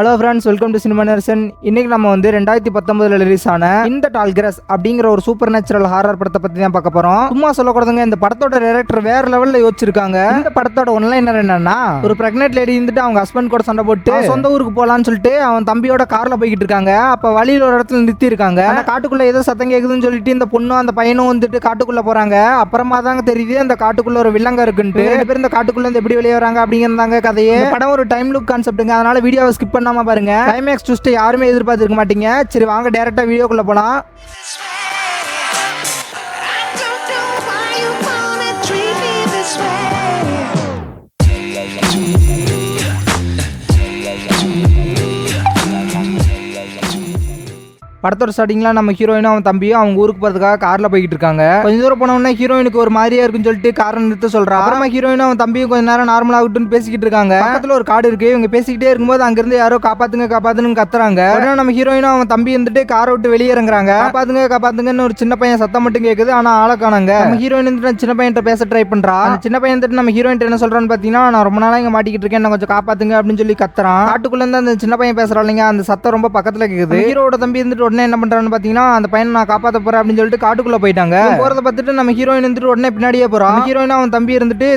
Hello friends, welcome to cinema நேர்சன். இன்னைக்கு நம்ம 2019 ரிலீஸ் ஆன இந்த டால்கிரஸ் அப்படிங்கிற ஒரு சூப்பர் நேச்சுரல் ஹாரர் படத்தை பத்தி தான் பார்க்க போறோம். சும்மா சொல்லக்கூடாதுங்க, இந்த படத்தோட டைரக்டர் வேற லெவல்ல யோசிச்சிருக்காங்க. இந்த படத்தோட ஒன்லைனர் என்னன்னா, ஒரு பிரெக்னென்ட் லேடி இருந்துட்டு அவங்க ஹஸ்பண்ட் கூட சண்டை போட்டு சொந்த ஊருக்கு போலான்னு சொல்லிட்டு அவன் தம்பியோட கார்ல போய்கிட்டு இருக்காங்க. அப்ப வழியில ஒரு இடத்துல நிறுத்தி இருக்காங்க. அந்த காட்டுக்குள்ள ஏதோ சத்தம் கேக்குதுன்னு சொல்லிட்டு இந்த பொண்ணும் அந்த பையனும் காட்டுக்குள்ள போறாங்க. அப்புறமா தாங்க தெரியுது அந்த காட்டுக்குள்ள ஒரு வில்லங்க இருக்குன்ட்டு. ரெண்டு பேரும் இந்த காட்டுக்குள்ள இருந்து எப்படி வெளியே வராங்க அப்படிங்கிறதாங்க கதையே. படம் ஒரு டைம் லுக் கான்செப்ட்டுங்க, அதனால வீடியோவை ஸ்கிப் பண்ணாம பாருங்க. கிளைமேக்ஸ் ட்விஸ்ட் யாருமே எதிர்பார்த்திருக்க மாட்டீங்க. சரி வாங்க டைரக்டா வீடியோக்குள்ள போலாம். படத்தோட ஸ்டார்டிங்ல நம்ம ஹீரோயினும் அவன் தம்பியும் அவங்க ஊருக்கு போறதுக்காக கார்ல போய்கிட்டு இருக்காங்க. கொஞ்ச தூரம் போனோம்னா ஹீரோயினுக்கு ஒரு மாதிரியா இருக்குன்னு சொல்லிட்டு காரை நிறுத்த சொல்றா. அப்புறமா ஹீரோயினும் அவன் தம்பியும் கொஞ்ச நேரம் நார்மல் ஆகட்டும்னு பேசிக்கிட்டு இருக்காங்க. பக்கத்துல ஒரு காடு இருக்கு. இவங்க பேசிக்கிட்டே இருக்கும்போது அங்கிருந்து யாரோ காப்பாத்துங்க காப்பாத்துன்னு கத்துறாங்க. உடனே நம்ம ஹீரோயினும் அவன் தம்பி காரை விட்டு வெளியே இறங்குறாங்க. காப்பாத்துங்க காப்பாத்துங்கன்னு ஒரு சின்ன பையன் சத்தம் மட்டும் கேக்குது, ஆனா ஆளை காணாங்க. நம்ம ஹீரோயின் சின்ன பையன் பேச ட்ரை பண்றா. சின்ன பையன் நம்ம ஹீரோயின் என்ன சொல்றான்னு பாத்தீங்கன்னா, நான் ரொம்ப நாளா இங்க மாட்டிக்கிட்டு இருக்கேன், கொஞ்சம் காப்பாத்துங்க அப்படின்னு சொல்லி கத்துறான். காட்டுக்குள்ள இருந்து அந்த சின்ன பையன் பேசுறான் இல்லைங்க, அந்த சத்தம் ரொம்ப பக்கத்துல கேக்குது. ஹீரோட தம்பி உடனே என்ன பண்றான்னு பாத்தீங்கன்னா, அந்த பையனை நான் காப்பாத்த போறேன் அப்படின்னு சொல்லிட்டு காட்டுக்குள்ள போயிட்டாங்க. போறத பார்த்துட்டு நம்ம ஹீரோயின் உடனே பின்னாடியே போறோம். ஹீரோயின் அவன் தம்பி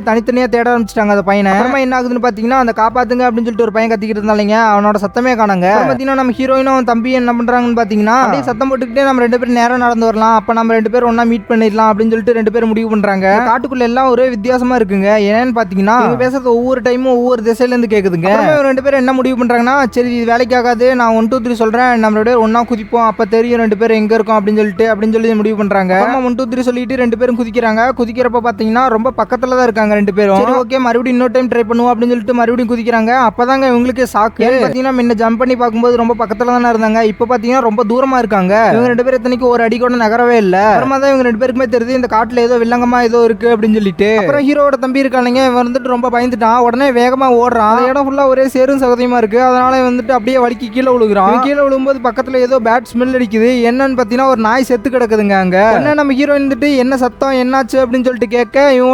தனித்தனியா தேட ஆரம்பிச்சிட்டாங்க அந்த பையனை. அப்புறமா என்ன ஆகுதுன்னு பாத்தீங்கன்னா, அந்த காப்பாத்துங்க அப்படின்னு சொல்லிட்டு ஒரு பையன் கத்திக்கிட்டு இருந்தாங்க, அவனோட சத்தமே காணாங்க. பாத்தீங்கன்னா நம்ம ஹீரோயினும் அவன் தம்பி என்ன பண்றாங்கன்னு பாத்தீங்கன்னா, அப்படியே சத்தம் போட்டுக்கிட்டே நம்ம ரெண்டு பேரும் நேரம் நடந்து வரலாம், அப்ப நம்ம ரெண்டு பேரும் ஒன்னா மீட் பண்ணிடலாம் அப்படின்னு சொல்லிட்டு ரெண்டு பேரும் முடிவு பண்றாங்க. காட்டுக்குள்ள எல்லாம் ஒரே வித்தியாசமா இருக்குங்க. ஏன்னு பாத்தீங்கன்னா, இவங்க பேசுறது ஒவ்வொரு டைமும் ஒவ்வொரு திசையில இருந்து கேக்குதுங்க. ரெண்டு பேரும் என்ன முடிவு பண்றாங்கன்னா, சரி இது வேலைக்கு ஆகாது, நான் 1 2 3 சொல்றேன், நம்ம ரெண்டு பேரும் ஒன்னா குதிப்போம், அப்ப தெரியும் ரெண்டு பேரும் எங்க இருக்கும் அப்படின்னு சொல்லி முடிவு பண்றாங்க. 1 2 3 சொல்லிட்டு ரெண்டு பேரும் குதிக்கிறாங்க. குதிக்கிறப்ப பாத்தீங்கன்னா ரொம்ப பக்கத்துல தான் இருக்காங்க ரெண்டு பேரும். சரி ஓகே, மறுபடியும் இன்னொரு டைம் ட்ரை பண்ணுவோம் அப்படின்னு சொல்லிட்டு மறுபடியும் குதிக்கிறாங்க. அப்பதாங்க இவங்களுக்கு சாக்கு. பாத்தீங்கன்னா முன்ன ஜம்ப் பண்ணி பார்க்கும்போது ரொம்ப பக்கத்துல தானே இருந்தாங்க, இப்ப பாத்தீங்கன்னா ரொம்ப தூரமா இருக்காங்க. இவங்க ரெண்டு பேரும் இத்தனைக்கு ஒரு அடி கூட நகரவே இல்ல. அப்புறமா தான் இவங்க ரெண்டு பேருக்குமே தெரியுது இந்த காட்டுல ஏதோ வில்லங்கமா ஏதோ இருக்கு அப்படின்னு சொல்லிட்டு. அப்புறம் ஹீரோட தம்பி இருக்கானுங்க, இவன் ரொம்ப பயந்துட்டான். உடனே வேகமா ஓடுறான். அந்த இடம் ஃபுல்லா ஒரே சேரும் சகதியமா இருக்கு. அதனால அப்படியே வலிக்கு கீழே விழுகுறான். கீழே விழும்போது பக்கத்துல ஏதோ பேட் ஸ்மெல் அடிக்குது. என்னன்னு பாத்தீங்கன்னா ஒரு நாய் செத்து கிடக்குதுங்க அங்க. என்ன நம்ம ஹீரோயின் என்ன சத்தம் என்னாச்சு அப்படின்னு சொல்லிட்டு கேட்க, இவன்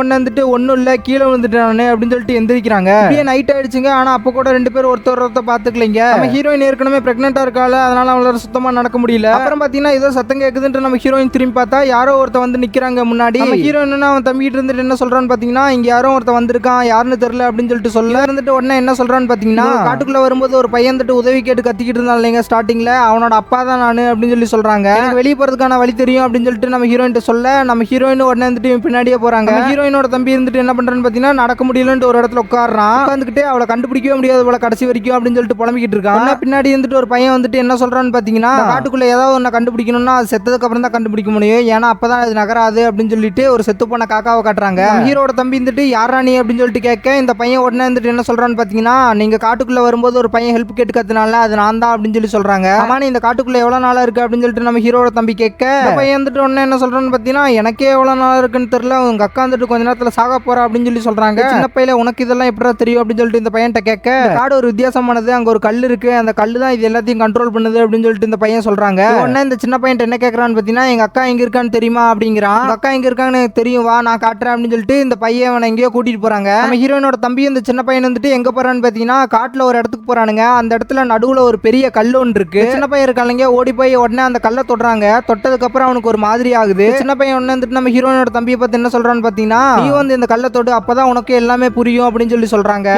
ஒன்னும் இல்ல கீழே விழுந்துட்டானே அப்படின்னு சொல்லிட்டு எந்திரிக்கிறாங்க. அப்படியே நைட் ஆயிடுச்சுங்க. ஆனா அப்ப கூட ரெண்டு பேரும் ஒருத்தர் பாத்துக்கலைங்க. நம்ம ஹீரோயின் ஏற்கனவே பிரெக்னெண்டா இருக்கால, அதனால அவளால சுத்தமா நடக்க முடியல. அப்புறம் பாத்தீங்கன்னா ஏதோ சத்தம் கேக்குதுன்னு நம்ம ஹீரோயின் திரும்பி பார்த்தா யாரோ ஒருத்தர் நிக்கிறாங்க முன்னாடி. நம்ம ஹீரோயின் அவன் தம்பிட்டு என்ன சொல்றான்னு பாத்தீங்கன்னா, இங்க யாரோ ஒருத்தர் வந்திருக்கான், யாருன்னு தெரியல அப்படின்னு சொல்லிட்டு சொல்ல உடனே என்ன சொல்றான்னு பாத்தீங்கன்னா, காட்டுக்குள்ள வரும்போது ஒரு பையன் உதவி கேட்டு கத்திக்கிட்டு இருந்தான் இல்லைங்க ஸ்டார்டிங்ல, அவனோட அப்பா தான் நானு அப்படின்னு சொல்லி எனக்கு வெளியே போறதுக்கான வழி தெரியும் அப்படின்னு சொல்லிட்டு நம்ம ஹீரோயின் சொல்ல, நம்ம ஹீரோயின் உடனே பின்னாடியே போறாங்க. ஹீரோயினோட தம்பி என்ன பண்றான்னு பாத்தீங்கன்னா, நடக்க முடியலன்னு ஒரு இடத்துல உட்கார்றான். உட்காந்துக்கிட்டே அவளை கண்டுபிடிக்கவே முடியாது போல கடைசி வரைக்கும் அப்படின்னு சொல்லிட்டு புலம்பிக்கிட்டு இருக்கான். பின்னாடி ஒரு பையன் என்ன சொல்றான்னு பாத்தீங்கன்னா, காட்டுக்குள்ள ஏதாவது ஒண்ணு கண்டுபிடிக்கணும்னா அது செத்ததுக்கு அப்புறம் தான் கண்டுபிடிக்க முடியும், ஏன்னா அப்பதான் அது நகராது அப்படின்னு சொல்லிட்டு ஒரு செத்து போன காக்காவை காட்டுறாங்க. ஹீரோட தம்பி யாரா நீ அப்படின்னு சொல்லிட்டு கேட்க, இந்த பையன் உடனே என்ன சொல்றான்னு பாத்தீங்கன்னா, நீங்க காட்டுக்குள்ள வரும்போது ஒரு பையன் ஹெல்ப் கேட்டு கத்துனால அது நான் தான் அப்படின்னு சொல்லி சொல்றாங்க. ஆமா நீ இந்த காட்டுக்குள்ள எவ்வளவு நாளா இருக்கு அப்படின்னு சொல்லிட்டு நம்ம ஹீரோட தம்பி கேட்க, பையன் உடனே என்ன சொல்றான்னு பாத்தீங்கன்னா, எனக்கே எவ்வளவு நாளா இருக்குன்னு தெரியல, உங்க அக்கா கொஞ்ச நேரத்துல சாக போறா அப்படின்னு சொல்லி சொல்றாங்க. சின்ன பையில உனக்கு இதெல்லாம் எப்படி தெரியும் அப்படின்னு சொல்லிட்டு இந்த பையன்ட்ட கேட்க, காடு ஒரு வித்தியாசமானது, அங்க ஒரு கல் இருக்கு, அந்த கல்லு தான் இது எல்லாத்தையும் கண்ட்ரோல் பண்ணுது அப்படின்னு சொல்லிட்டு இந்த பையன் சொல்றாங்க. உடனே இந்த சின்ன பையன் என்ன கேட்கறான்னு பாத்தீங்கன்னா, எங்க அக்கா எங்க இருக்கான்னு தெரியுமா அப்படிங்கிறான். அக்கா எங்க இருக்கான்னு எனக்கு தெரியும், வா நான் காட்டுறேன் அப்படின்னு சொல்லிட்டு இந்த பையன் அவனை எங்கேயோ கூட்டிட்டு போறாங்க. நம்ம ஹீரோயினோட தம்பி இந்த சின்ன பையன் எங்க போறான்னு பாத்தீங்கன்னா, காட்டுல ஒரு இடத்துக்கு போறானுங்க. அந்த இடத்துல நடுவுல ஒரு பெரிய கல் ஒன்று இருக்கு. சின்ன பையன் இருக்காங்க, ஓடி போய் உடனே அந்த கல்லை தொடுறாங்க. தொட்டதுக்கு அப்புறம் அவனுக்கு ஒரு மாதிரி ஆகுது. சின்ன பையன் நம்ம ஹீரோயினோட தம்பியை பார்த்து என்ன சொல்றான்னு பாத்தீங்கன்னா, நீ இந்த கல்லை தொடு, அப்பதான் உனக்கு எல்லாமே புரியும் அப்படின்னு சொல்லி சொல்றாங்க.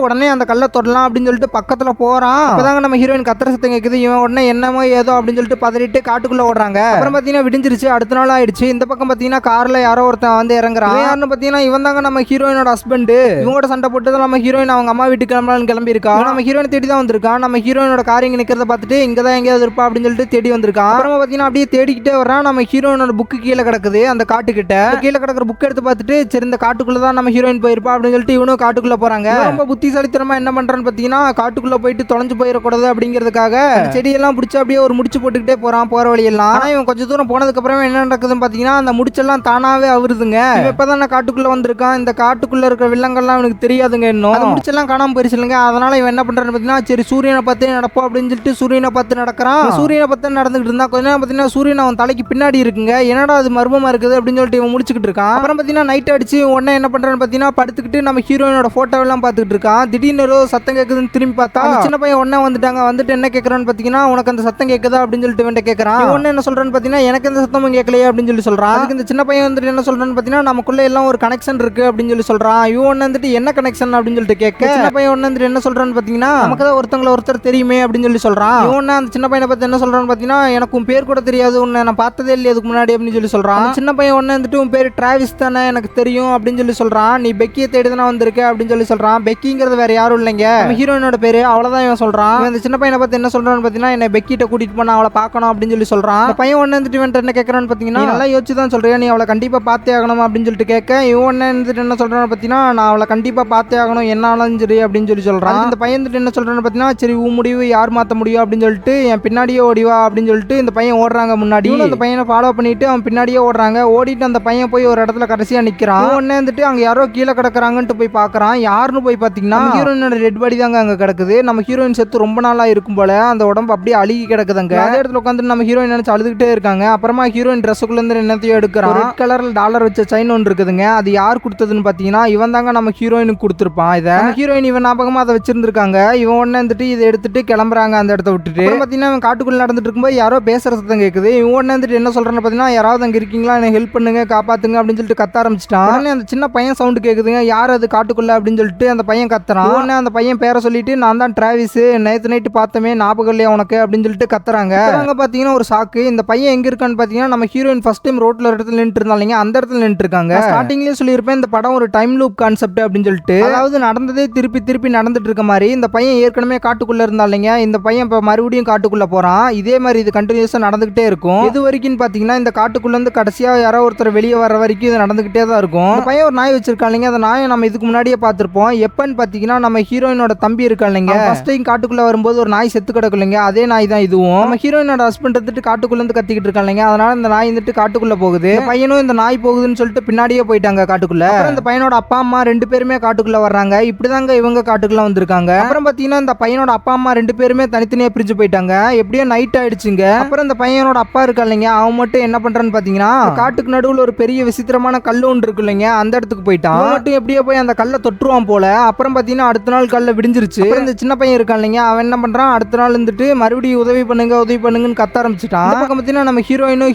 உடனே அந்த கல்லை தொடலாம் அப்படின்னு சொல்லிட்டு பக்கத்துல போறான். அப்பதாங்க நம்ம ஹீரோயின் கத்துற சத்தம் கேக்குது. இவன் உடனே என்னமோ ஏதோ அப்படின்னு சொல்லிட்டு பதறிட்டு காட்டுக்குள்ள ஓடுறாங்க. அப்புறம் பாத்தீங்கன்னா விடிஞ்சிருச்சு, அடுத்த நாள் ஆயிடுச்சு. இந்த பக்கம் பாத்தீங்கன்னா கார்ல யாரோ ஒருத்தன் இறங்குறான். யாருன்னு பாத்தீங்கன்னா இவன் தாங்க நம்ம ஹீரோயினோட ஹஸ்பண்ட். இவங்களோட சண்டை போட்டு நம்ம ஹீரோயின் அவங்க அம்மா வீட்டுக்கு கிளம்பி இருக்கா. நம்ம ஹீரோயின் தேடி தான் வந்திருக்கான். நம்ம ஹீரோயினோட கார் இங்க நிக்கிறத பார்த்துட்டு இங்கதான் எங்கேயாவது இருப்பா அப்படின்னு சொல்லிட்டு தேடி வந்திருக்கான். அப்புறமா பாத்தீங்கன்னா அப்படியே தேடிக்கிட்டே வர்றான். நம்ம ஹீரோயினோட புக்கு கீழே கிடக்குது. அந்த காட்டுக்கிட்ட கீழே கிடக்குற புக் எடுத்து பார்த்துட்டு, சரி இந்த காட்டுக்குள்ளதான் நம்ம ஹீரோயின் போயிருப்பா அப்படின்னு சொல்லிட்டு இவனும் காட்டுக்குள்ள போறாங்க. ரொம்ப புத்திசாலித்தனமா என்ன பண்றான்னு பாத்தீங்கன்னா, காட்டுக்குள்ள போயிட்டு தொலைஞ்சு போயிடக்கூடாது அப்படிங்கிறதுக்காக செடியெல்லாம் பிடிச்சி அப்படியே ஒரு முடிச்சு போட்டுக்கிட்டே போறான் போற வழியெல்லாம். ஆனா இவன் கொஞ்சம் தூரம் போனதுக்கு அப்புறமே என்ன நடக்குதுன்னு பாத்தீங்கன்னா, அந்த முடிச்செல்லாம் தானாவே அவருதுங்க. இப்பதான் காட்டுக்குள்ள வந்திருக்கான். இந்த காட்டுக்குள்ள இருக்கிற வில்லங்கள்லாம் அவனுக்கு தெரியாதுங்க. இன்னும் அந்த முடிச்செல்லாம் காணாம போயிருச்சு இல்லைங்க. அதனால இவன் என்ன பண்றான்னு பாத்தீங்கன்னா, சரி சூரியனை பார்த்து நடப்போம் அப்படின்னு சொல்லிட்டு சூரியனை பார்த்து நடக்கிறான். சூரியனை சூரியனை பத்தி நடந்துகிட்டு இருந்தா கொஞ்ச நேரம் பாத்தீங்கன்னா சூரியன் அவன் தலைக்கு பின்னாடி இருக்குங்க. என்னடா அது மர்மமா இருக்குது அப்படின்னு சொல்லிட்டு இவன் முடிச்சுக்கிட்டு இருக்கான். அப்புறம் பாத்தீங்கன்னா நைட் அடிச்சு உடனே என்ன பண்றான்னு பாத்தீங்கன்னா படுத்துக்கிட்டு நம்ம ஹீரோயினோட போட்டோ எல்லாம் பாத்துக்கிட்டு இருக்கான். திடீர்னு ஏதோ சத்தம் கேக்குதுன்னு திரும்பி பார்த்தா சின்ன பையன் உடனே வந்துட்டாங்க. வந்துட்டு என்ன கேக்குறான்னு பாத்தீங்கன்னா உனக்கு அந்த சத்தம் கேக்குதா அப்படின்னு சொல்லிட்டு இவன் கேக்குறான். உடனே என்ன சொல்றான்னு பாத்தீங்கன்னா எனக்கு எந்த சத்தமும் கேட்கலையே அப்படின்னு சொல்லி சொல்றான். அதுக்கு இந்த சின்ன பையன் வந்துட்டு என்ன சொல்றான்னு பாத்தீங்கன்னா நமக்குள்ள எல்லாம் ஒரு கனெக்ஷன் இருக்கு அப்படின்னு சொல்லி சொல்றான். இவன் வந்துட்டு என்ன கனெக்ஷன் அப்படின்னு சொல்லிட்டு கேட்க சின்ன பையன் வந்துட்டு என்ன சொல்றான்னு பாத்தீங்கன்னா நமக்கு தான் ஒருத்தங்களை ஒருத்தர் தெரியுமே அப்படின்னு சொல்லி சொல்றான். இவன் அந்த சின்ன பையனை பத்தி என்ன சொல்றான்னு பாத்தீங்கன்னா எனக்கு உன் பேர் கூட தெரியாது, உன்னை நான் பார்த்ததே இல்லையே அதுக்கு முன்னாடி அப்படின்னு சொல்லி சொல்றான். சின்ன பையன் ஒன்னு வந்துட்டு உன் பேர் டிராவிஸ் தானே எனக்கு தெரியும் அப்படின்னு சொல்லி சொல்றான். நீ பெக்கியை தேடி தானே வந்திருக்க அப்படின்னு சொல்லி சொல்றான். பெக்கிங்கிறது வேற யாரும் இல்லைங்க, ஹீரோயினோட பேரு, அவ்வளவுதான் இவன் சொல்றான். இந்த சின்ன பையனை பத்தி என்ன சொல்றான்னு பாத்தீங்கன்னா என்னை பெக்கிட்ட கூட்டிட்டு போனா அவளை பார்க்கணும் அப்படின்னு சொல்லி சொல்றான். பையன் ஒன்னு வந்துட்டு இவன் என்ன கேட்கறான்னு பாத்தீங்கன்னா நல்லா யோசிச்சு தான் சொல்றியா, நீ அவளை கண்டிப்பா பார்த்தே ஆகணும் அப்படின்னு சொல்லிட்டு கேட்க இவன் ஒன்னு வந்துட்டு என்ன சொல்றான்னு பாத்தீங்கன்னா நான் அவளை கண்டிப்பா பார்த்தே ஆகணும் என்ன ஆனாலும் சரி அப்படின்னு சொல்லி சொல்றான். இந்த பையன் வந்துட்டு என்ன சொல்றான்னு பாத்தீங்கன்னா சரி உன் முடிவு யார் மாத்த முடியும் அப்படின்னு சொல்லிட்டு என் பின்னாடியே ஓடிவா அப்படின்னு சொல்லிட்டு இந்த பையன் ஓடுறாங்க. முன்னாடி அந்த பையனை ஃபாலோ பண்ணிட்டு அவன் பின்னாடியே ஓடுறாங்க. ஓடிட்டு அந்த பையன் போய் ஒரு இடத்துல கடைசியா நிக்கிறான். உடனே வந்துட்டு அங்க யாரோ கீழே கிடக்குறாங்கன்னு போய் பாக்குறான். யாருன்னு போய் பாத்தீங்கன்னா ஹீரோயினோட டெட் பாடி தாங்க அங்க கிடக்குது. நம்ம ஹீரோயின் செத்து ரொம்ப நாளா இருக்கும் போல அந்த உடம்பு அப்படியே அழுகி கிடக்குதுங்க. அதே இடத்துல உட்காந்து நம்ம ஹீரோயின் நினைச்சு அழுதுகிட்டே இருக்காங்க. அப்புறமா ஹீரோயின் ட்ரெஸ்ஸுக்குள்ள இருந்து என்னத்தையும் எடுக்கிறான். ரெட் கலர்ல டாலர் வச்ச செயின் ஒன்று இருக்குதுங்க. அது யார் கொடுத்ததுன்னு பாத்தீங்கன்னா இவன் தாங்க நம்ம ஹீரோயினுக்கு கொடுத்துருப்பான். இதை ஹீரோயின் இவன் ஞாபகமா அதை வச்சிருந்திருக்காங்க. இவன் உடனே வந்துட்டு இதை எடுத்துட்டு கிளம்புறாங்க அந்த இடத்த விட்டுட்டு. பாத்தீங்கன்னா இவன் காட்டுக்குள்ள நடந்துட்டு இருக்கும்போது யாரோ பேசுற சத்தம் கேக்குது. இவன் உடனே வந்துட்டு என்ன சொல்றான்னு பாத்தீங்கன்னா யாராவது அங்க இருக்கீங்களா, எனக்கு ஹெல்ப் பண்ணுங்க, காப்பாத்துங்க அப்படின்னு சொல்லிட்டு கத்த ஆரம்பிச்சிட்டான். உடனே அந்த சின்ன பையன் சவுண்ட் கேக்குதுங்க, யார் அது காட்டுக்குள்ள அப்படின்னு சொல்லிட்டு அந்த பையன் கத்துறான். உடனே அந்த பையன் பேரை சொல்லிட்டு நான் தான் டிராவிஸ், நேத்து நைட்டு பார்த்தமே ஞாபகம் இல்லையா உனக்கு அப்படின்னு சொல்லிட்டு கத்துறாங்க. அங்க பாத்தீங்கன்னா ஒரு சாக்கு. இந்த பையன் எங்க இருக்கான்னு பாத்தீங்கன்னா நம்ம ஹீரோயின் ஃபர்ஸ்ட் டைம் ரோட்ல ஒரு இடத்துல நின்று இருந்தாங்க, அந்த இடத்துல நின்று இருக்காங்க. ஸ்டார்டிங்லயே சொல்லியிருப்பேன் இந்த படம் ஒரு டைம் லூப் கான்செப்ட் அப்படின்னு சொல்லிட்டு, அதாவது நடந்ததே திருப்பி திருப்பி நடந்துட்டு இருக்க மாதிரி. இந்த பையன் ஏற்கனவே காட்டுக்குள்ள இருந்தாங்க, இந்த பையன் இப்ப மறுபடியும் காட்டுக்குள்ள போறான். இதே மாதிரி இது கண்டினியூஸா நடந்துகிட்டே இருக்கும். இது வரைக்கும் பாத்தீங்கன்னா இந்த காட்டுக்குள்ள இருந்து கடைசியா யாரோ ஒருத்தர் வெளியே வர வரைக்கும் இது நடந்துகிட்டே தான் இருக்கும். இந்த பையன் ஒரு நாய் வச்சிருக்காங்க. அந்த நாயை நம்ம இதுக்கு முன்னாடியே பார்த்திருப்போம். எப்பன்னு பாத்தீங்கன்னா நம்ம ஹீரோயினோட தம்பி இருக்காங்க, ஃபர்ஸ்ட் டைம் காட்டுக்குள்ள வரும்போது ஒரு நாய் செத்து கிடக்குங்க, அதே நாய் தான் இதுவும். நம்ம ஹீரோயினோட ஹஸ்பண்ட் வந்துட்டு காட்டுக்குள்ள இருந்து கத்திக்கிட்டு இருக்காங்க. அதனால இந்த நாய் வந்துட்டு காட்டுக்குள்ள போகுது. பையனும் இந்த நாய் போகுதுன்னு சொல்லிட்டு பின்னாடியே போயிட்டாங்க காட்டுக்குள்ள. இந்த பையனோட அப்பா அம்மா ரெண்டு பேருமே காட்டுக்குள்ள வர்றாங்க. இப்படிதாங்க இவங்க காட்டுக்குள்ள வந்திருக்காங்க. அப்புறம் பாத்தீங்கன்னா இந்த பையனோட அப்பா அம்மா ரெண்டு பேருமே தனித்தனியா பிரிஞ்சு போயிட்டாங்க. எப்படியோ நைட் ஆயிடுச்சுங்க. அப்புறம் இந்த பையனோட அப்பா இருக்கா இல்லைங்க, அவன் மட்டும் என்ன பண்றான்னு பாத்தீங்கன்னா காட்டுக்கு நடுவுல ஒரு பெரிய விசித்திரமான கல்லு ஒன்று இருக்கு இல்லைங்க, அந்த இடத்துக்கு போயிட்டான். அவன் மட்டும் எப்படியோ போய் அந்த கல்லை தொட்டுருவான் போல. அப்புறம் பாத்தீங்கன்னா அடுத்த நாள் கல்ல விடிஞ்சிருச்சு. இந்த சின்ன பையன் இருக்கான் இல்லைங்க, அவன் என்ன பண்றான் அடுத்த நாள் இருந்துட்டு மறுபடியும் உதவி பண்ணுங்கன்னு கத்த ஆரம்பிச்சுட்டான். அந்த பக்கம் பாத்தீங்கன்னா நம்ம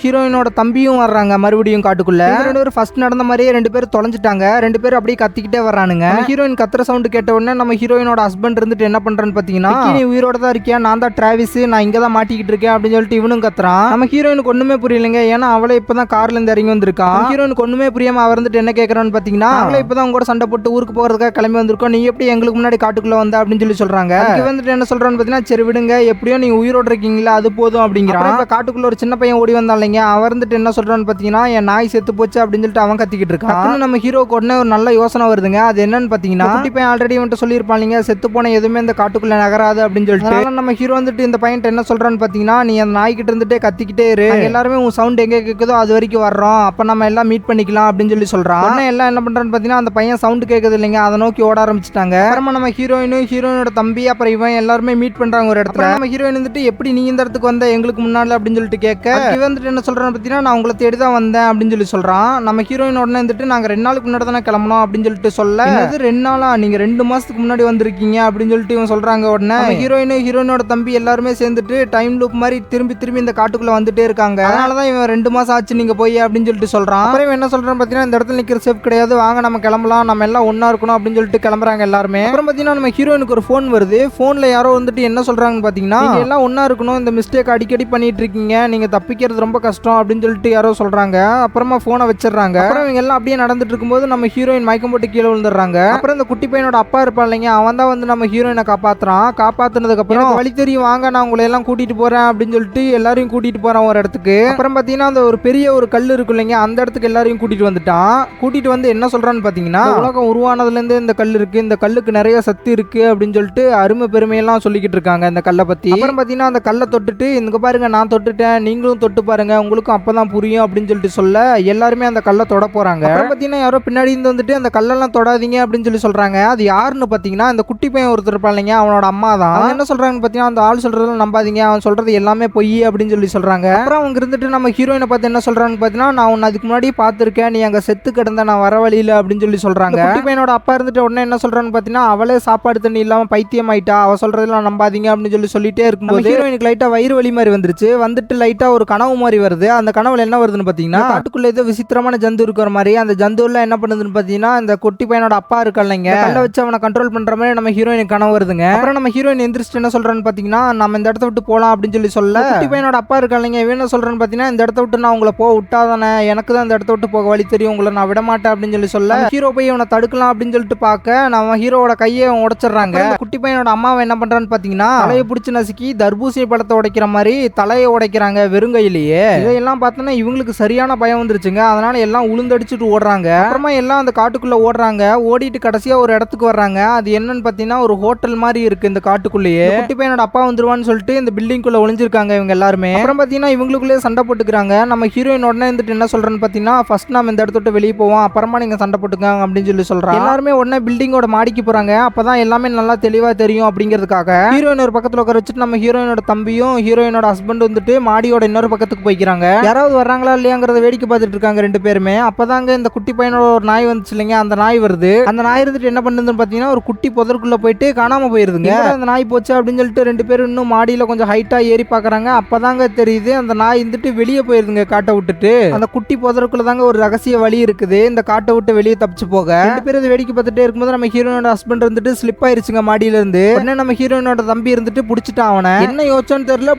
ஹீரோயினோட தம்பியும் வர்றாங்க மறுபடியும் காட்டுக்குள்ள. ரெண்டு பேரும் ஃபர்ஸ்ட் நடந்த மாதிரியே ரெண்டு பேரும் தொலைஞ்சிட்டாங்க. ரெண்டு பேரும் அப்படியே கத்திக்கிட்டே வர்றானுங்க. ஹீரோயின் கத்துற சவுண்ட் கேட்ட உடனே நம்ம ஹீரோயினோட ஹஸ்பண்ட் இருந்துட்டு என்ன பண்றான்னு பாத்தீங்கன்னா நீ உயிரோட தான் இருக்கியா, நான் தான் டிராவிஸ், நான் இங்க தான் மாட்டிக்கிட்டு இருக்கேன் அப்படின்னு சொல்லிட்டு இவனும் கத்துறான். நம்ம ஹீரோயினுக்கு ஒண்ணுமே புரியலைங்க, ஏன்னா அவளை இப்பதான் கார்ல இருந்து இறங்கி வந்திருக்கா. ஹீரோயினுக்கு ஒண்ணுமே புரியாம அவர் வந்துட்டு என்ன கேட்கறான்னு பாத்தீங்கன்னா அவளை இப்பதான் உங்க கூட சண்டை போட்டு ஊருக்கு போறதுக்காக கிளம்பி வந்திருக்கோம், நீ எப்படி எங்களுக்கு முன்னாடி காட்டுக்குள்ள வந்த அப்படின்னு சொல்லி சொல்றாங்க. வந்துட்டு என்ன சொல்றான்னு பாத்தீங்கன்னா சரி விடுங்க, எப்படியோ நீங்க உயிரோட இருக்கீங்களா அது போதும் அப்படிங்கிறான். இப்ப காட்டுக்குள்ள ஒரு சின்ன பையன் ஓடி வந்தாங்க, அவர் வந்துட்டு என்ன சொல்றான்னு பாத்தீங்கன்னா என் நாய் செத்து போச்சு அப்படின்னு சொல்லிட்டு அவன் கத்திக்கிட்டு இருக்கான். நம்ம ஹீரோக்கு உடனே ஒரு நல்ல யோசனை வருதுங்க. அது என்னன்னு பாத்தீங்கன்னா குட்டி பையன் ஆல்ரெடி வந்துட்டு சொல்லியிருப்பாங்க செத்து போன எதுவுமே இந்த காட்டுக்குள்ள நகராது அப்படின்னு சொல்லிட்டு. நம்ம ஹீரோ வந்துட்டு இந்த பையன் என்ன சொல்றான்னு பாத்தீங்கன்னா நீ அந்த நாய்கிட்ட இருந்துட்டே கத்திக்கிட்டே இரு, எல்லாருமே உன் சவுண்ட் எங்க கேக்குதோ அது வரைக்கும் வர்றோம், அப்ப நம்ம எல்லாம் மீட் பண்ணிக்கலாம் அப்படின்னு சொல்லி சொல்றான். எல்லாம் என்ன பண்றான்னு பாத்தீங்கன்னா அந்த பையன் சவுண்ட் கேக்குது இல்லைங்க, அதை நோக்கி ஓட ஆரம்பிச்சிட்டாங்க. அப்புறமா நம்ம ஹீரோயினோட தம்பி அப்புறம் இவன் எல்லாருமே மீட் பண்றாங்க ஒரு இடத்துல. நம்ம ஹீரோயின் வந்துட்டு எப்படி நீ இந்த இடத்துக்கு வந்த எங்களுக்கு முன்னாடி அப்படின்னு சொல்லிட்டு கேட்க இவன் வந்துட்டு என்ன சொல்றான்னு பாத்தீங்கன்னா நான் உங்களை தேடி தான் வந்தேன் அப்படின்னு சொல்லி சொல்றான். நம்ம ஹீரோயின் உடனே வந்துட்டு நாங்க 2 நாளுக்கு முன்னாடி தானே கிளம்பணும் அப்படின்னு சொல்லிட்டு சொல்ல 2 நாளா, நீங்க 2 மாசத்துக்கு முன்னாடி வந்திருக்கீங்க அப்படின்னு சொல்லிட்டு இவன் சொல்றாங்க. உடனே ஹீரோயினோட தம்பி எல்லாருமே சேர்ந்துட்டு டைம் லூப் மாதிரி திரும்பி திரும்பி இந்த காட்டுக்குள்ள வந்துட்டே இருக்காங்க. அதனாலதான் இவன் 2 மாசம் ஆச்சு நீங்க போய் அப்படின்னு சொல்லிட்டு சொல்றான். அப்புறம் என்ன சொல்றான்னு பாத்தீங்கன்னா இந்த இடத்துல நிக்கிற சேஃப் கிடையாது, வாங்க நம்ம கிளம்பலாம், நம்ம எல்லாம் ஒன்னா இருக்கணும் அப்படின்னு சொல்லிட்டு கிளம்புறாங்க எல்லாருமே. அப்புறம் பாத்தீங்கன்னா நம்ம ஹீரோயினுக்கு ஒரு போன் வருது. போன்ல யாரோ வந்துட்டு என்ன சொல்றாங்கன்னு பாத்தீங்கன்னா நீங்க எல்லாம் ஒன்னா இருக்கணும், இந்த மிஸ்டேக் அடிக்கடி பண்ணிட்டு இருக்கீங்க, நீங்க தப்பிக்கிறது ரொம்ப கஷ்டம் அப்படின்னு சொல்லிட்டு யாரோ சொல்றாங்க. அப்புறமா போனை வச்சிடறாங்க. அப்புறம் இவங்க எல்லாம் அப்படியே நடந்துட்டு இருக்கும்போது நம்ம ஹீரோயின் மயக்கம் போட்டு கீழே விழுந்துடுறாங்க. அப்புறம் இந்த குட்டி பையனோட அப்பா இருப்பான் இல்லைங்க, அவன் தான் வந்து நம்ம ஹீரோயினை காப்பாத்துறான். காப்பாத்துனதுக்கு அப்புறம் வழி தெரியும் வாங்க நான் உங்களை எல்லாம் கூட்டிட்டு போறேன் அப்படின்னு சொல்லிட்டு எல்லாரையும் கூட்டிட்டு போறான் ஒரு இடத்துக்கு. அப்புறம் பாத்தீங்கன்னா அந்த ஒரு பெரிய ஒரு கல் இருக்கு இல்லைங்க, அந்த இடத்துக்கு எல்லாரையும் கூட்டிட்டு வந்துட்டான். கூட்டிட்டு வந்து என்ன சொல்றான்னு பாத்தீங்கன்னா உலகம் உருவானதுல இருந்து இந்த கல் இருக்கு, இந்த கல்லுக்கு நிறைய சக்தி இருக்கு அப்படின்னு சொல்லிட்டு அருமை பெருமையெல்லாம் சொல்லிக்கிட்டு இருக்காங்க இந்த கல்லை பத்தி. அப்புறம் பாத்தீங்கன்னா அந்த கல்லை தொட்டுட்டு இங்க பாருங்க நான் தொட்டுட்டேன், நீங்களும் தொட்டு பாருங்க, உங்களுக்கும் அப்பதான் புரியும் அப்படின்னு சொல்லிட்டு சொல்ல எல்லாருமே அந்த கல்லை தொட போறாங்க. அப்புறம் பாத்தீங்கன்னா யாரோ பின்னாடி இருந்து வந்துட்டு அந்த கல்லெல்லாம் தொடாதீங்க அப்படின்னு சொல்லி சொல்றாங்க. அது யாருன்னு பாத்தீங்கன்னா அந்த குட்டி பையன் ஒருத்தர் இருப்பாங்க, அவனோட அம்மா தான். என்ன சொல்றாங்கன்னு பாத்தீங்கன்னா அந்த ஆள் சொல்றதெல்லாம் நம்பாதீங்க, அவன் சொல்றது எல்லாமே பொய் அப்படின்னு சொல்லி சொல்றாங்க. அப்புறம் அவங்க இருந்துட்டு நம்ம ஹீரோயினை பார்த்து என்ன சொல்றான்னு பார்த்தீங்கன்னா, நான் உன்னை அதுக்கு முன்னாடி பார்த்துருக்கேன், நீ அங்க செத்து கிடந்த, நான் வர வழியில அப்படின்னு சொல்லி சொல்றாங்க. குட்டி பையனோட அப்பா இருந்துட்டு உடனே என்ன சொல்றான்னு பார்த்தீங்கன்னா, அவளே சாப்பாடு தண்ணி இல்லாம பைத்தியம் ஆயிட்டா, அவ சொல்றதெல்லாம் நம்பாதீங்க அப்படின்னு சொல்லிட்டே இருக்கும்போது ஹீரோயினுக்கு லைட்டா வயிறு வலி மாதிரி வந்துருச்சு. வந்துட்டு லைட்டா ஒரு கனவு மாதிரி வருது. அந்த கனவுல என்ன வருதுன்னு பார்த்தீங்கன்னா, காட்டுக்குள்ள ஏதோ விசித்திரமான ஜந்து இருக்கிற மாதிரி, அந்த ஜந்துல என்ன பண்ணுதுன்னு பார்த்தீங்கன்னா, அந்த குட்டி பையனோட அப்பா இருக்கலைங்க, கல்ல வச்சு அவனை கண்ட்ரோல் பண்ற மாதிரி நம்ம ஹீரோயினுக்கு கனவு வருதுங்க. அப்புறம் நம்ம ஹீரோயின் எந்திரிச்சு என்ன சொல்றான்னு பார்த்தீங்கன்னா, நம்ம இந்த இடத்த விட்டு போலாம் அப்படின்னு சொல்ல குட்டி பையனோட அப்பா இருக்கலைங்க, இவன் என்ன சொல்றான்னு பார்த்தீங்கன்னா, இந்த இடத்த விட்டு நான் உங்களை போக விட்டாதானே, எனக்கு தான் இந்த இடத்த விட்டு போக வழி தெரியும், உங்களை நான் விட மாட்டேன் அப்படின்னு சொல்ல ஹீரோ போய் இவனை தடுக்கலாம் அப்படின்னு சொல்லிட்டு பார்க்க நம்ம ஹீரோவோட கையை உடைச்சிடுறாங்க. குட்டி பையனோட அம்மாவை என்ன பண்றான்னு பார்த்தீங்கன்னா, தலையை பிடிச்சி நசுக்கி தர்பூசணி பழத்தை உடைக்கிற மாதிரி தலையை உடைக்கிறாங்க வெறுங்கையிலேயே. இதெல்லாம் பார்த்தோன்னா இவங்களுக்கு சரியான பயம் வந்துருச்சுங்க. அதனால எல்லாம் உளுந்தடிச்சுட்டு ஓடுறாங்க. அப்புறமா எல்லாம் அந்த காட்டுக்குள்ள ஓடுறாங்க. ஓடிட்டு கடைசியா ஒரு இடத்துக்கு வர்றாங்க. அது என்னன்னு பார்த்தீங்கன்னா ஒரு ஹோட்டல் மாதிரி இருக்கு இந்த காட்டுக்குள்ளேயே. குட்டி பையனோட அப்பா வந்துருவான்னு சொல்லிட்டு இந்த பில்டிங் குள்ள ஒளிஞ்சிருக்காங்க இவங்க எல்லாருமே. அப்புறம் பார்த்தீங்கன்னா இவங்களுக்குள்ளே சண்டை போட்டுக்கிறாங்க. நம்ம ஹீரோயின் உடனே வந்துட்டு என்ன சொல்றேன்னு பார்த்தீங்கன்னா, ஃபர்ஸ்ட் நாம இந்த இடத்த விட்டு வெளியே போவோம், அப்புறமா நீங்க சண்டை போட்டுக்காங்க அப்படின்னு சொல்றாங்க. எல்லாருமே உடனே பில்டிங்கோட மாடிக்கு போறாங்க. அப்பதான் எல்லாமே நல்லா தெளிவா தெரியும் அப்படிங்கிறதுக்காக ஹீரோயின் ஒரு பக்கத்துல உட்கார வச்சுட்டு நம்ம ஹீரோயினோட தம்பியும் ஹீரோயினோட ஹஸ்பண்ட் வந்துட்டு மாடியோட இன்னொரு பக்கத்துக்கு போய்க்கிறாங்க. யாராவது வர்றாங்களா இல்லையாங்கிறத வேடிக்கை பார்த்துட்டு இருக்காங்க ரெண்டு பேருமே. அப்பதாங்க இந்த குட்டி பையனோட ஒரு நாய் வந்துச்சு இல்லைங்க, அந்த நாய் வருது. அந்த நாய் இருந்துட்டு என்ன பண்ணுதுன்னு பாத்தீங்கன்னா, ஒரு குட்டி புதருக்குள்ள போயிட்டு காணாம போயிருதுங்க. அந்த நாய் போச்சு அப்படின்னு சொல்லிட்டு ரெண்டு பேரும் இன்னும் மாடியில கொஞ்சம் ஹைட்டா ஏறி பாக்குறாங்க. அப்பதாங்க தெரியுது அந்த நாய் இருந்துட்டு வெளியே போயிருதுங்க காட்டை விட்டுட்டு. அந்த குட்டி புதருக்குள்ள தாங்க ஒரு ரகசிய வழி இருக்குது இந்த காட்டை விட்டு வெளியே தப்பிச்சு போக. ரெண்டு பேரும் வேடிக்கை பார்த்துட்டே இருக்கும்போது நம்ம ஹீரோனோட ஹஸ்பண்ட் இருந்துட்டு ஸ்லிப் ஆயிருச்சுங்க மாடியில இருந்து. உடனே நம்ம ஹீரோனோட தம்பி இருந்துட்டு புடிச்சிட்டான். அவனை என்ன யோசிச்சான்னு தெரியல,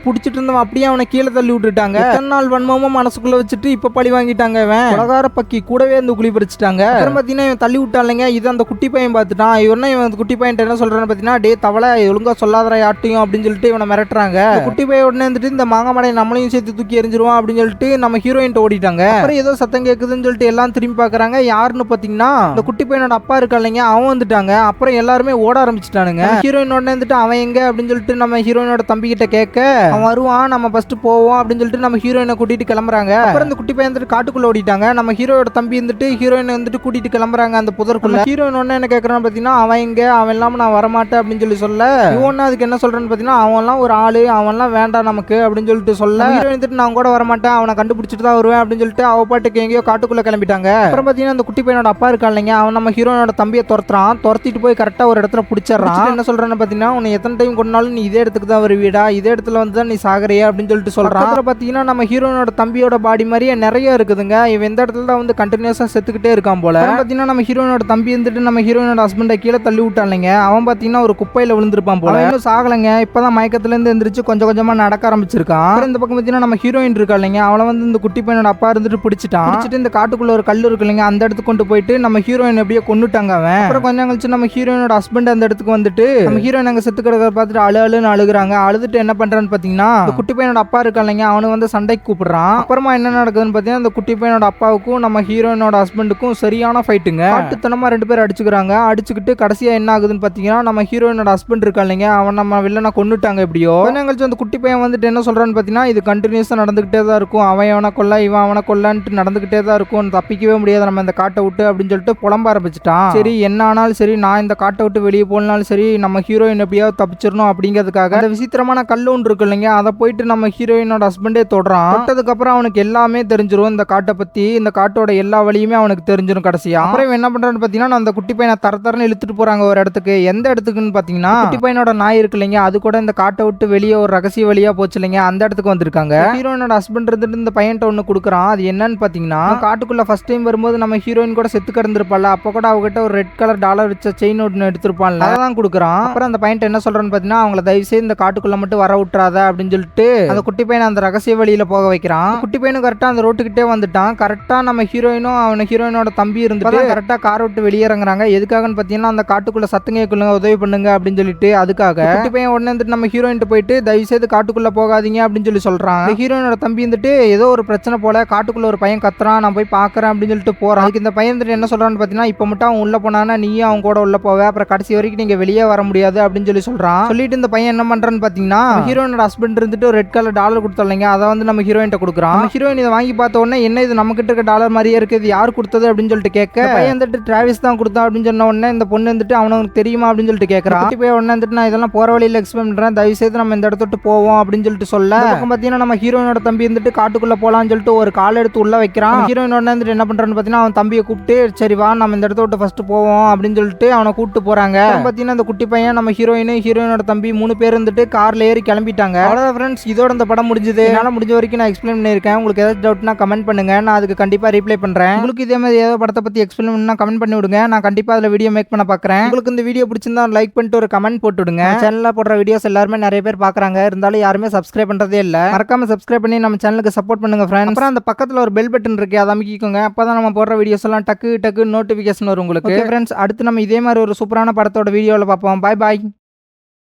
புடிச்சிட்டு இருந்தவன் அப்படியே அவனை கீழே தள்ளி விட்டுட்டாங்க. எத்தனை நாள் வன்மமும் மனசுக்குள்ள வச்சுட்டு இப்ப பழி வாங்கிட்டாங்க. உலகார பக்கி கூடவே இருந்து குழி பறிச்சுட்டாங்க. அப்புறம் பாத்தீங்கன்னா இவன் தள்ளி விட்டாங்க. இது அந்த குட்டி பையன் பார்த்துட்டான். இவன் குட்டி பையன் என்ன சொல்றான்னு பாத்தீங்கன்னா, டே தவளை ஒழுங்கா சொல்லாதற யாட்டையும் அப்படின்னு சொல்லிட்டு இவனை மிரட்டுறாங்க. குட்டி பையன் உடனே வந்துட்டு இந்த மாங்காய் மடையை நம்மளையும் சேர்த்து தூக்கி எரிஞ்சிருவான் அப்படின்னு சொல்லிட்டு நம்ம ஹீரோயின் ஓடிட்டாங்க. அப்புறம் ஏதோ சத்தம் கேக்குதுன்னு சொல்லிட்டு எல்லாம் திரும்பி பாக்குறாங்க. யாருன்னு பாத்தீங்கன்னா இந்த குட்டி பையனோட அப்பா இருக்கா இல்லைங்க, அவன் வந்துட்டாங்க. அப்புறம் எல்லாருமே ஓட ஆரம்பிச்சுட்டானுங்க. ஹீரோயின் உடனே வந்துட்டு அவன் எங்க அப்படின்னு சொல்லிட்டு நம்ம ஹீரோயினோட தம்பி கிட்ட கேட்க, அவன் வருவான், நம்ம ஃபர்ஸ்ட் போவோம் அப்படின்னு சொல்லிட்டு நம்ம ஹீரோயினை கூட்டிட்டு கிளம்புறாங்க. அப்புறம் இந்த குட்டி பையன் வந்துட்டு காட்டுக்குள்ள ஓடிட்டாங்க. நம்ம ஹீரோயோட தம்பி வந்துட்டு ஹீரோயினை வந்துட்டு கூட்டிட்டு கிளம்புறாங்க அந்த புதருக்குள்ள. ஹீரோயின் உடனே என்ன கேட்கறான்னு பாத்தீங்கன்னா, அவன் எங்க, அவன் இல்லாம நான் வரமாட்டேன் அப்படின்னு சொல்ல இவன் அதுக்கு என்ன சொல்றேன்னு பாத்தீங்கன்னா, அவன் எல்லாம் ஒரு ஆளு, அவன் எல்லாம் வேண்டாம் நமக்கு அப்படின்னு சொல்லிட்டு சொல்ல ஹீரோயின் வந்துட்டு நான் கூட வரமாட்டேன், அவனை கண்டுபிடிச்சிட்டு தான் வருவேன் அப்படின்னு சொல்லிட்டு அவ பாட்டுக்கு எங்கேயோ காட்டுக்குள்ள கிளம்பிட்டாங்க. அப்புறம் பாத்தீங்கன்னா அந்த குட்டி பையனோட அப்பா இருக்கா இல்லைங்க, அவன் நம்ம ஹீரோனோட தம்பியை துரத்திட்டு போய் கரெக்டா ஒரு இடத்துல பிடிச்சிடறான். என்ன சொல்றான்னு பாத்தீங்கன்னா, உன்னை எத்தனை டைம் கொண்டாலும் நீ இதே இடத்துக்கு தான் வருவீடா, இதே இடத்துல வந்து தான் நீ சாகறியா அப்படின்னு சொல்லிட்டு சொல்றான். அதுல பாத்தீங்கன்னா நம்ம ஹீரோனோட தம்பியோட பாடி மாதிரியே நிறைய இருக்குதுங்க. இவன் இந்த இடத்துல தான் வந்து கண்டினியூஸா செத்துக்கிட்டே இருக்கான் போல. பாத்தீங்கன்னா நம்ம ஹீரோனோட தம்பி வந்துட்டு நம்ம ஹீரோனோட ஹஸ்பண்டை கீழே தள்ளி விட்டாங்க. அவன் பாத்தீங்கன்னா ஒரு குப்பையில விழுந்திருப்பான் போல. இன்னும் சாகலைங்க, இப்பதான் மயக்கத்துல இருந்து எந்திரிச்சு கொஞ்சம் கொஞ்சமா நடக்க ஆரம்பிச்சிருக்கான். இந்த பக்கம் பாத்தீங்கன்னா நம்ம ஹீரோயின் இருக்கா இல்லைங்க, அவளை வந்து இந்த குட்டி பையனோட அப்பா இருந்துட்டு பிடிச்சிட்டு இந்த காட்டுக்குள்ள ஒரு கல் இருக்கு இல்லைங்க, அந்த இடத்துக்கு கொண்டு போயிட்டு நம்ம ஹீரோயின் எப்படியே கொண்டுட்டாங்க. அவன் அப்புறம் கொஞ்சம் கழிச்சு நம்ம ஹீரோயினோட ஹஸ்பண்ட் அந்த இடத்துக்கு வந்துட்டு நம்ம ஹீரோயின் அங்க செத்து கிடக்கிறத பார்த்துட்டு அழுன்னு அழுகுறாங்க. அழுதுட்டு என்ன பண்றான்னு பாத்தீங்கன்னா, இந்த குட்டி பையனோட அப்பா இருக்கா இல்லைங்க, அவனு வந்து சண்டைக்கு கூப்பிடுறான். அப்புறமா என்ன நடக்குதுன்னு பாத்தீங்கன்னா, இந்த குட்டி பையனோட அப்பாவுக்கும் நம்ம ஹீரோயினோட ஹஸ்பண்டுக்கும் சரியான ஃபைட்டுங்க. காட்டுத்தனமா ரெண்டு பேரும் அடிச்சுக்கிறாங்க. அடிச்சுக்கிட்டு கடைசியா என்ன ஆகுதுன்னு பாத்தீங்கன்னா, நம்ம ஹீரோயினோட ஹஸ்பண்ட் இருக்கா இல்லைங்க, அவன் நம்ம வில்லனை கொண்டுட்டாங்க. எப்படியோ கொஞ்சம் கழிச்சு அந்த குட்டி பையன் வந்துட்டு என்ன சொல்றான்னு பாத்தீங்கன்னா, இது கண்டினியூஸா நடந்துகிட்டே தான் இருக்கும், அவன் அவனை கொல்ல இவன் அவனை கொல்லன்ட்டு நடந்துகிட்டே தான் இருக்கும், தப்பிக்கவே முடியாது நம்ம இந்த காட்டை விட்டு அப்படின்னு சொல்லிட்டு புலம்ப ஆரம்பிச்சுட்டான். சரி என்ன ஆனாலும் சரி, நான் இந்த காட்டை விட்டு வெளியே போனாலும் சரி, நம்ம ஹீரோயின் எப்படியாவது தப்பிச்சிடணும் அப்படிங்கிறதுக்காக அந்த விசித்திரமான கல்லு ஒன்று இருக்கு இல்லைங்க, அதை போயிட்டு நம்ம ஹீரோயினோட ஹஸ்பண்டே தொடுறான். தொட்டதுக்கு அப்புறம் அவனுக்கு எல்லாமே தெரிஞ்சிரும் இந்த காட்டை பத்தி, இந்த காட்டோட எல்லா வழியுமே அவனுக்கு தெரிஞ்சிடும் கடைசியா. அப்புறம் என்ன பண்றான்னு பாத்தீங்கன்னா, அந்த குட்டி பையனை தரத்தரன்னு இழுத்துட்டு போறாங்க ஒரு இடத்துக்கு. எந்த இடத்துக்குன்னு பாத்தீங்கன்னா, குட்டி பையனோட நாய் இருக்கு இல்லைங்க, அது கூட இந்த காட்டை விட்டு வெளியே ஒரு ரகசிய வழியா போச்சு இல்லைங்க, அந்த இடத்துக்கு வந்திருக்காங்க. ஹீரோயினோட ஹஸ்பண்ட் இருந்துட்டு இந்த பையன்ட்ட ஒண்ணு கொடுக்குறான். அது என்னன்னு பாத்தீங்கன்னா, காட்டுக்குள்ள ஃபர்ஸ்ட் டைம் வரும்போது நம்ம ஹீரோயின் கூட செத்து கிடந்திருப்பாள், அப்ப கூட அவகிட்ட ஒரு ரெட் கலர் டாலர் வச்ச செயின் ஒன்று எடுத்திருப்பான்ல, அதான் கொடுக்குறான். அப்புறம் அந்த பையன் என்ன சொல்றான்னு பாத்தீங்கன்னா, அவங்கள தயவு செய்து இந்த காட்டுக்குள்ள மட்டும் வர விட்டுறாத அப்படின்னு சொல்லிட்டு அந்த குட்டி பையனை அந்த ரகசிய வழியில போக வைக்கிறான். குட்டி பையனும் கரெக்டா அந்த ரோட்டுக்கிட்டே வந்துட்டான். கரெக்டா நம்ம ஹீரோயினும் அவன ஹீரோயினோட தம்பி இருந்துட்டு கரெக்டா கார் விட்டு வெளியேறங்குறாங்க. எதுக்காகன்னு பாத்தீங்கன்னா, அந்த காட்டுக்குள்ள சத்துங்க கேட்குங்க, உதவி பண்ணுங்க அப்படின்னு சொல்லிட்டு அதுக்காக. குட்டி பையன் உடனே வந்துட்டு நம்ம ஹீரோயின் போயிட்டு தயவு செய்து காட்டுக்குள்ள போகாதீங்க அப்படின்னு சொல்லி சொல்றான். ஹீரோயினோட தம்பி வந்துட்டு ஏதோ ஒரு பிரச்சனை போல, காட்டுக்குள்ள ஒரு பையன் கத்துறான், நான் போய் பாக்குறேன் அப்படின்னு சொல்லிட்டு போறான். அதுக்கு இந்த பையன் வந்துட்டு என்ன சொல்றான்னு பாத்தீங்கன்னா, இப்ப மட்டும் அவன் உள்ள போனானா நீயும் அவன் கூட உள்ள போவ, அப்புறம் கடைசி வரைக்கும் நீங்க வெளியே வர முடியாது அப்படின்னு சொல்லி சொல்றான். சொல்லிட்டு இந்த பையன் என்ன பண்றான்னு பாத்தீங்கன்னா, ஹீரோயினோட ஹஸ்பண்ட் இருந்துட்டு ரெட் கலர் டாலர் கொடுத்தாங்க, அதை வந்து நம்ம ஹீரோயின் கொடுக்குறான். ஹீரோயின் இதை வாங்கி பார்த்த உடனே என்ன இது நம்ம கிட்ட இருக்க டாலர் மாதிரியே இருக்கு, இது யார் கொடுத்தது அப்படின்னு சொல்லிட்டு கேட்க, பையன் வந்துட்டு டிராவிஸ் தான் கொடுத்தான் அப்படின்னு சொன்ன உடனே இந்த பொண்ணு வந்துட்டு அவனுக்கு தெரியுமா அப்படின்னு சொல்லிட்டு கேட்கறான். போய் உடனே வந்துட்டு நான் இதெல்லாம் போற வழியில எக்ஸ்பிளைன் பண்றேன், தயவு செய்து நம்ம இந்த இடத்த விட்டு போவோம் அப்படின்னு சொல்லிட்டு சொல்ல பார்த்தீங்கன்னா நம்ம ஹீரோயினோட தம்பி வந்துட்டு காட்டுக்குள்ள போலாம்னு சொல்லிட்டு ஒரு கால் எடுத்து உள்ள வைக்கிறான். ஹீரோயினோட வந்துட்டு என்ன பண்றான்னு பார்த்தீங்கன்னா அவன் தம்பியை கூப்பிட்டு சரி வா நம்ம இந்த இடத்த விட்டு ஃபர்ஸ்ட் போவோம் அப்படின்னு சொல்லிட்டு அவனை கூப்பிட்டு போறாங்க. பார்த்தீங்கன்னா அந்த குட்டி பையன் நம்ம ஹீரோயினோட தம்பி 3 பேர் வந்துட்டு கார்ல ஏறி கிளம்பிட்டாங்க. அவ்வளவுதான் ஃப்ரெண்ட்ஸ், இதோட இந்த படம் முடிஞ்சது. என்னால முடிஞ்ச வரைக்கும் நான் எக்ஸ்பிளைன் பண்ணியிருக்கேன். உங்களுக்கு ஏதாவது டவுட்னா கமெண்ட் பண்ணுங்க, நான் அதுக்கு கண்டிப்பா ரிப்ளை பண்றேன். உங்களுக்கு இதே மாதிரி ஏதாவது படத்தை பத்தி எக்ஸ்பிளைன் பண்ணா கமெண்ட் பண்ணி விடுங்க, நான் கண்டிப்பா அதுல வீடியோ மேக் பண்ண பாக்குறேன். உங்களுக்கு இந்த வீடியோ பிடிச்சிருந்தா லைக் பண்ணிட்டு ஒரு கமெண்ட் போட்டு விடுங்க. சேனல்ல போடுற வீடியோஸ் எல்லாருமே நிறைய பேர் பாக்குறாங்க, இருந்தாலும் யாருமே சப்ஸ்கிரைப் பண்றதே இல்ல. மறக்காம சப்ஸ்கிரைப் பண்ணி நம்ம சேனலுக்கு சப்போர்ட் பண்ணுங்க ஃப்ரெண்ட்ஸ். அப்புறம் அந்த பக்கத்துல ஒரு பெல் பட்டன் இருக்கு, அதை அமைக்கிக்கோங்க. அப்பதான் நம்ம போடுற வீடியோஸ் எல்லாம் டக்கு டக்கு நோட்டிபிகேஷன் வரும் உங்களுக்கு. ஃப்ரெண்ட்ஸ், அடுத்து நம்ம இதே மாதிரி ஒரு சூப்பரான படத்தோட வீடியோல பார்ப்போம். பாய் பாய்.